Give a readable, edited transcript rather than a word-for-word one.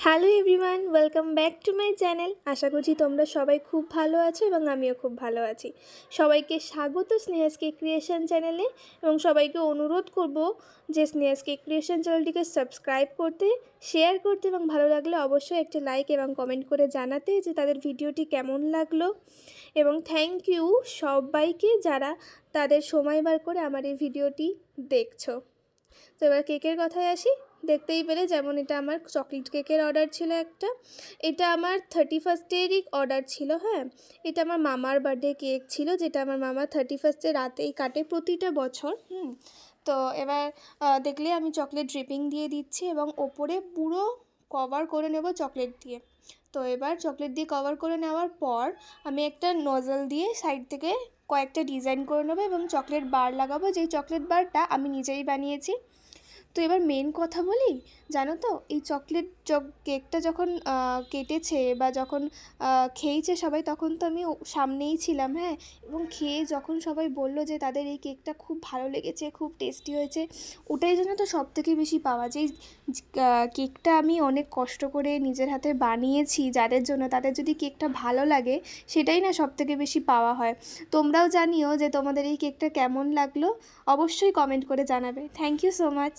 Hello everyone, welcome back to my channel. আশা করছি তোমরা সবাই খুব ভালো আছো এবং আমিও খুব ভালো আছি। সবাইকে স্বাগত স্নেহাস কেক ক্রিয়েশন চ্যানেলে এবং সবাইকে অনুরোধ করব যে স্নেহাস কেক ক্রিয়েশন চ্যানেলটিকে সাবস্ক্রাইব করতে, শেয়ার করতে এবং ভালো লাগলে অবশ্যই একটা লাইক এবং কমেন্ট করে জানাতে যে তাদের ভিডিওটি কেমন লাগলো। এবং থ্যাংক ইউ সবাইকে যারা তাদের সময় বার করে আমার এই ভিডিওটি দেখছো। তো এবার কেকের কথায় আসি। দেখতেই পেলে যেমন এটা আমার চকলেট কেকের অর্ডার ছিল একটা। এটা আমার 31স্টেরই অর্ডার ছিল। হ্যাঁ, এটা আমার মামার বার্থডে কেক ছিল, যেটা আমার মামা 31স্টে রাতেই কাটে প্রতিটা বছর। তো এবার দেখলে আমি চকলেট ড্রিপিং দিয়ে দিচ্ছি এবং ওপরে পুরো কভার করে নেব চকলেট দিয়ে। তো এবার চকলেট দিয়ে কভার করে নেওয়ার পর আমি একটা নজল দিয়ে সাইড থেকে কয়েকটা ডিজাইন করে নেবো এবং চকলেট বার লাগাবো, যেই চকলেট বারটা আমি নিজেই বানিয়েছি। তো এবার মেন কথা বলি, জানো তো এই চকলেট কেকটা যখন কেটেছে বা যখন খেয়েছে সবাই, তখন তো আমি সামনেই ছিলাম। হ্যাঁ, এবং খেয়ে যখন সবাই বললো যে তাদের এই কেকটা খুব ভালো লেগেছে, খুব টেস্টি হয়েছে, ওটাই জন্য তো সব থেকে বেশি পাওয়া। যেই কেকটা আমি অনেক কষ্ট করে নিজের হাতে বানিয়েছি যাদের জন্য, তাদের যদি কেকটা ভালো লাগে সেটাই না সব থেকে বেশি পাওয়া হয়। তোমরাও জানিও যে তোমাদের এই কেকটা কেমন লাগলো, অবশ্যই কমেন্ট করে জানাবে। Thank you so much.